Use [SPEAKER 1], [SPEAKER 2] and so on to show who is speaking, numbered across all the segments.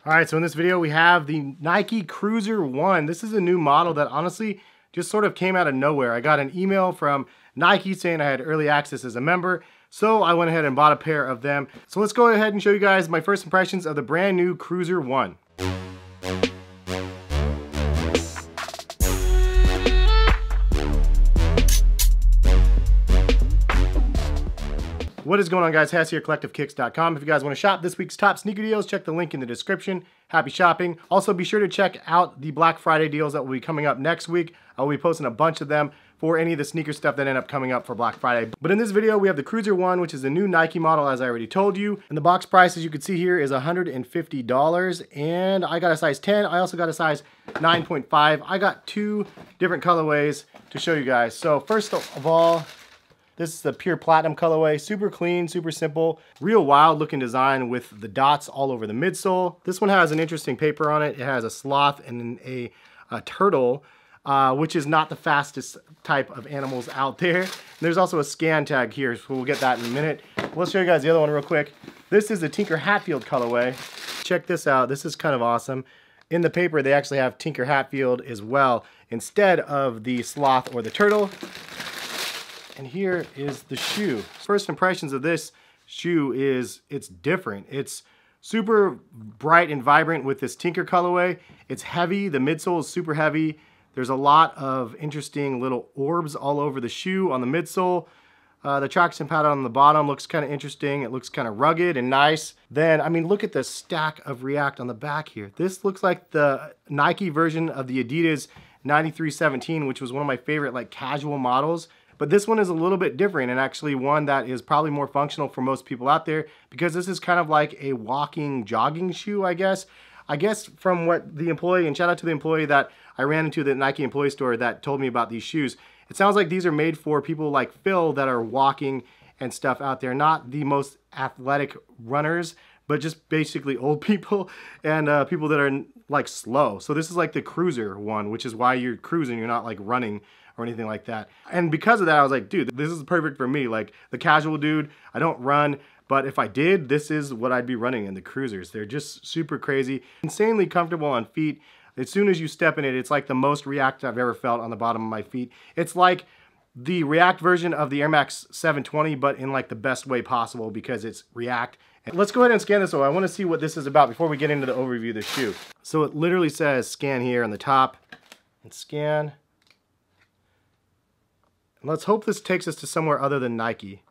[SPEAKER 1] All right, so in this video we have the Nike CruzrOne. This is a new model that honestly just sort of came out of nowhere. I got an email from Nike saying I had early access as a member, so I went ahead and bought a pair of them. So let's go ahead and show you guys my first impressions of the brand new CruzrOne. What is going on, guys? Hass here, CollectiveKicks.com. If you guys want to shop this week's top sneaker deals, check the link in the description. Happy shopping. Also, be sure to check out the Black Friday deals that will be coming up next week. I will be posting a bunch of them for any of the sneaker stuff that end up coming up for Black Friday. But in this video, we have the CruzrOne, which is the new Nike model, as I already told you. And the box price, as you can see here, is $150. And I got a size 10. I also got a size 9.5. I got two different colorways to show you guys. So first of all, this is the pure platinum colorway, super clean, super simple, real wild looking design with the dots all over the midsole. This one has an interesting paper on it. It has a sloth and a turtle, which is not the fastest type of animals out there. And there's also a scan tag here, so we'll get that in a minute. Let's show you guys the other one real quick. This is the Tinker Hatfield colorway. Check this out. This is kind of awesome. In the paper, they actually have Tinker Hatfield as well, instead of the sloth or the turtle. And here is the shoe. First impressions of this shoe is it's different. It's super bright and vibrant with this Tinker colorway. It's heavy, the midsole is super heavy. There's a lot of interesting little orbs all over the shoe on the midsole. The traction pattern on the bottom looks kind of interesting. It looks kind of rugged and nice. Then, I mean, look at the stack of React on the back here. This looks like the Nike version of the Adidas 9317, which was one of my favorite like casual models. But this one is a little bit different, and actually one that is probably more functional for most people out there, because this is kind of like a walking, jogging shoe, I guess. I guess from what the employee, and shout out to the employee that I ran into the Nike employee store that told me about these shoes. It sounds like these are made for people like Phil that are walking and stuff out there, not the most athletic runners, but just basically old people and people that are like slow. So this is like the CruzrOne, which is why you're cruising, you're not like running or anything like that. And because of that, I was like, dude, this is perfect for me. Like the casual dude, I don't run, but if I did, this is what I'd be running in, the Cruzrs. They're just super crazy, insanely comfortable on feet. As soon as you step in it, it's like the most React I've ever felt on the bottom of my feet. It's like the React version of the Air Max 720, but in like the best way possible because it's React. And let's go ahead and scan this over. I want to see what this is about before we get into the overview of the shoe. So it literally says scan here on the top and scan. Let's hope this takes us to somewhere other than Nike,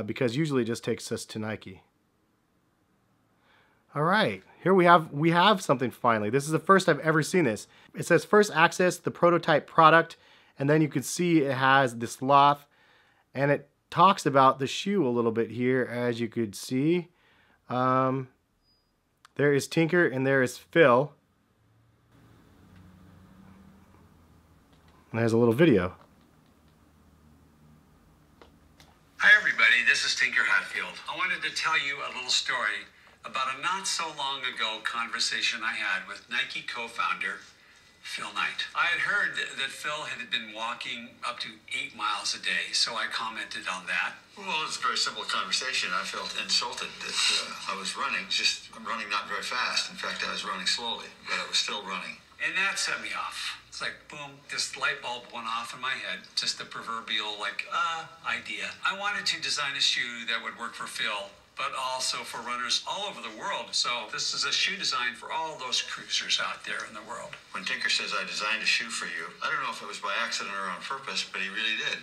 [SPEAKER 1] because usually it just takes us to Nike. All right, here we have something finally. This is the first I've ever seen this. It says first access the prototype product, and then you can see it has the sloth, and it talks about the shoe a little bit here, as you could see. There is Tinker and there is Phil. And there's a little video.
[SPEAKER 2] Hi everybody, this is Tinker Hatfield. I wanted to tell you a little story about a not so long ago conversation I had with Nike co-founder Phil Knight. I had heard that Phil had been walking up to 8 miles a day, so I commented on that.
[SPEAKER 3] Well, it's a very simple conversation. I felt insulted that I was running, I'm running not very fast. In fact, I was running slowly, but I was still running.
[SPEAKER 2] And that set me off. It's like, boom, this light bulb went off in my head. Just the proverbial, like, idea. I wanted to design a shoe that would work for Phil, but also for runners all over the world. So this is a shoe design for all those cruisers out there in the world.
[SPEAKER 3] When Tinker says I designed a shoe for you, I don't know if it was by accident or on purpose, but he really did.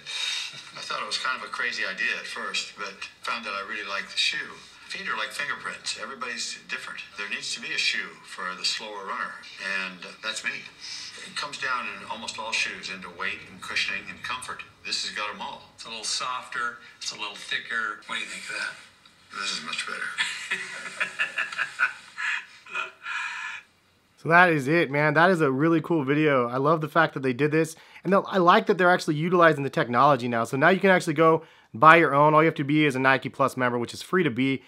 [SPEAKER 3] I thought it was kind of a crazy idea at first, but found that I really liked the shoe. Feet are like fingerprints. Everybody's different. There needs to be a shoe for the slower runner, and that's me. It comes down in almost all shoes into weight and cushioning and comfort. This has got them all.
[SPEAKER 2] It's a little softer. It's a little thicker. What do you think of that?
[SPEAKER 3] This is much better.
[SPEAKER 1] So that is it, man. That is a really cool video. I love the fact that they did this. And I like that they're actually utilizing the technology now. So now you can actually go buy your own. All you have to be is a Nike Plus member, which is free to be.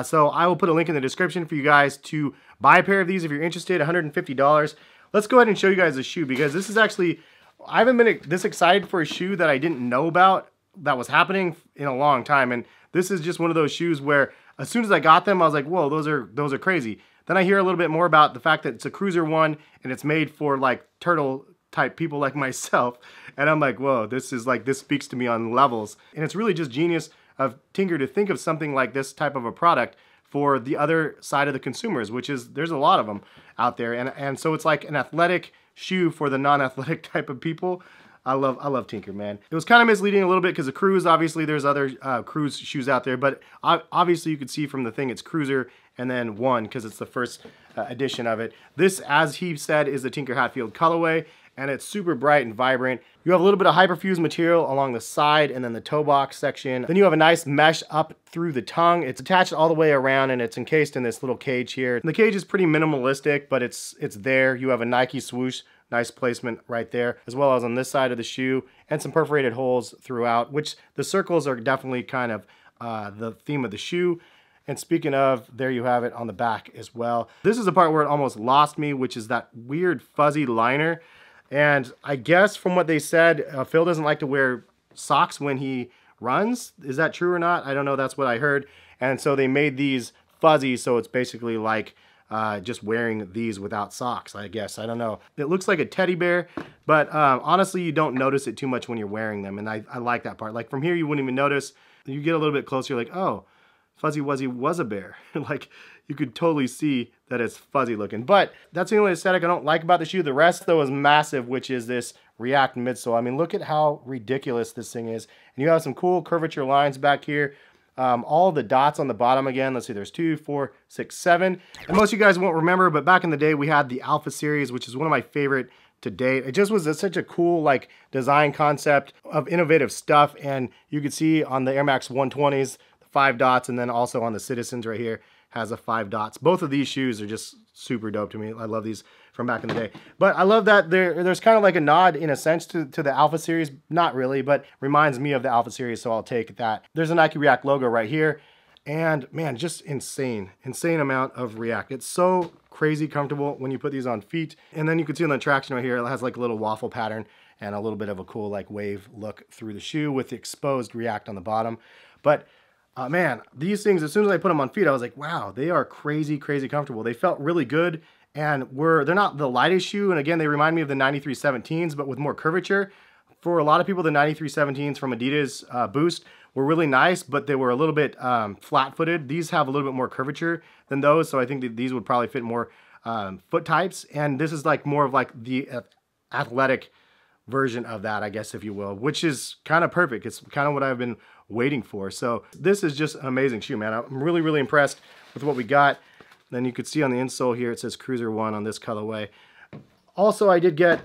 [SPEAKER 1] So I will put a link in the description for you guys to buy a pair of these if you're interested, $150. Let's go ahead and show you guys the shoe, because this is actually, I haven't been this excited for a shoe that I didn't know about that was happening in a long time. And this is just one of those shoes where as soon as I got them, I was like, whoa, those are crazy. Then I hear a little bit more about the fact that it's a CruzrOne and it's made for like turtle type people like myself. And I'm like, whoa, this speaks to me on levels. And it's really just genius of Tinker to think of something like this type of a product for the other side of the consumers, which is, there's a lot of them out there. And so it's like an athletic shoe for the non-athletic type of people. I love Tinker, man. It was kind of misleading a little bit because the Cruz, obviously there's other Cruz shoes out there, but obviously you could see from the thing it's Cruiser and then One because it's the first edition of it. This, as he said, is the Tinker Hatfield colorway, and it's super bright and vibrant. You have a little bit of hyperfused material along the side and then the toe box section. Then you have a nice mesh up through the tongue. It's attached all the way around and it's encased in this little cage here. And the cage is pretty minimalistic, but it's there. You have a Nike swoosh, nice placement right there, as well as on this side of the shoe, and some perforated holes throughout, which the circles are definitely kind of the theme of the shoe. And speaking of, there you have it on the back as well. This is the part where it almost lost me, which is that weird fuzzy liner. And I guess from what they said, Phil doesn't like to wear socks when he runs. Is that true or not? I don't know. That's what I heard. And so they made these fuzzy, so it's basically like just wearing these without socks, I guess. I don't know. It looks like a teddy bear, but honestly, you don't notice it too much when you're wearing them. And I like that part. Like from here, you wouldn't even notice. You get a little bit closer, you're like, oh, Fuzzy Wuzzy was a bear. Like you could totally see that it's fuzzy looking. But that's the only aesthetic I don't like about the shoe. The rest though is massive, which is this React midsole. I mean, look at how ridiculous this thing is. And you have some cool curvature lines back here. All the dots on the bottom again. Let's see, there's 2, 4, 6, 7. And most of you guys won't remember, but back in the day we had the Alpha series, which is one of my favorite to date. It just was such a cool like design concept of innovative stuff. And you could see on the Air Max 120s, 5 dots, and then also on the Citizens right here has a 5 dots. Both of these shoes are just super dope to me. I love these from back in the day. But I love that there's kind of like a nod in a sense to the Alpha series. Not really, but reminds me of the Alpha series, so I'll take that. There's a Nike React logo right here. And man, just insane amount of React. It's so crazy comfortable when you put these on feet. And then you can see on the traction right here, it has like a little waffle pattern and a little bit of a cool like wave look through the shoe with the exposed React on the bottom. But man, these things, as soon as I put them on feet, I was like, wow, they are crazy comfortable. They felt really good, and they're not the lightest shoe. And again, they remind me of the 9317s, but with more curvature. For a lot of people, the 9317s from Adidas Boost were really nice, but they were a little bit flat-footed. These have a little bit more curvature than those, so I think that these would probably fit more foot types. And this is like more of like the athletic version of that, I guess, if you will, which is kind of perfect. It's kind of what I've been waiting for. So this is just an amazing shoe, man. I'm really impressed with what we got. Then you could see on the insole here, it says CruzrOne on this colorway. Also, I did get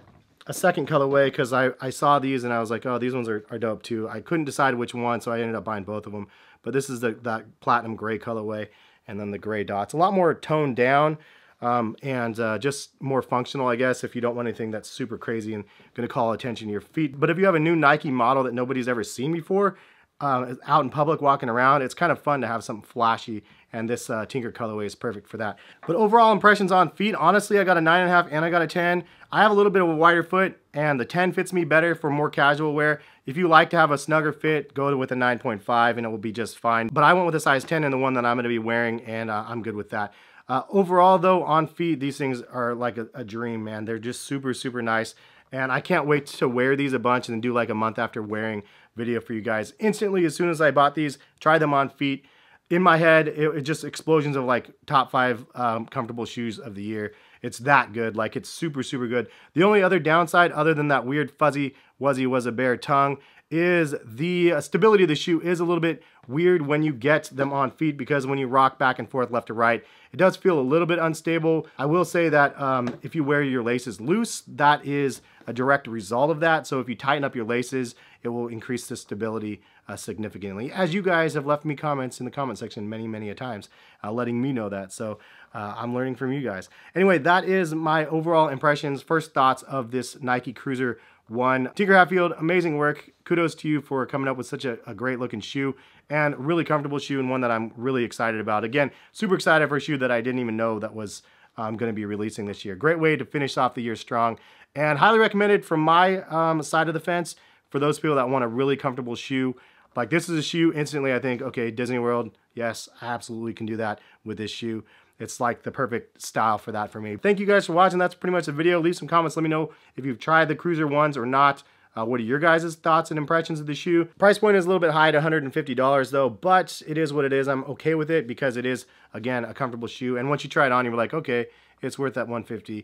[SPEAKER 1] a second colorway because I saw these and I was like, oh, these ones are dope too. I couldn't decide which one, so I ended up buying both of them. But this is that platinum gray colorway and then the gray dots. A lot more toned down. And just more functional, I guess, if you don't want anything that's super crazy and going to call attention to your feet. But if you have a new Nike model that nobody's ever seen before, out in public walking around, it's kind of fun to have something flashy, and this Tinker colorway is perfect for that. But overall impressions on feet, honestly, I got a 9.5 and I got a 10. I have a little bit of a wider foot, and the 10 fits me better for more casual wear. If you like to have a snugger fit, go with a 9.5 and it will be just fine. But I went with a size 10 in the one that I'm going to be wearing, and I'm good with that. Overall though, on feet, these things are like a dream, man. They're just super nice, and I can't wait to wear these a bunch and then do like a month after wearing video for you guys. Instantly, as soon as I bought these, tried them on feet, in my head, it just explosions of like top 5 comfortable shoes of the year. It's that good. Like, it's super good. The only other downside, other than that weird fuzzy Wuzzy was a bear tongue, is the stability of the shoe is a little bit weird when you get them on feet, because when you rock back and forth left to right, it does feel a little bit unstable. I will say that if you wear your laces loose, that is a direct result of that. So if you tighten up your laces, it will increase the stability significantly, as you guys have left me comments in the comment section many a times, letting me know that. So I'm learning from you guys. Anyway, that is my overall impressions, first thoughts of this Nike CruzrOne. Tinker Hatfield, amazing work. Kudos to you for coming up with such a great looking shoe, and really comfortable shoe, and one that I'm really excited about. Again, super excited for a shoe that I didn't even know that was going to be releasing this year. Great way to finish off the year strong, and highly recommended from my side of the fence for those people that want a really comfortable shoe. Like, this is a shoe, instantly I think, okay, Disney World, yes, I absolutely can do that with this shoe. It's like the perfect style for that for me. Thank you guys for watching. That's pretty much the video. Leave some comments. Let me know if you've tried the CruzrOnes or not. What are your guys' thoughts and impressions of the shoe? Price point is a little bit high at $150 though, but it is what it is. I'm okay with it because it is, again, a comfortable shoe. And once you try it on, you're like, okay, it's worth that $150.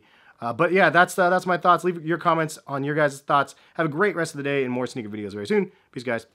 [SPEAKER 1] But yeah, that's my thoughts. Leave your comments on your guys' thoughts. Have a great rest of the day and more sneaker videos very soon. Peace, guys.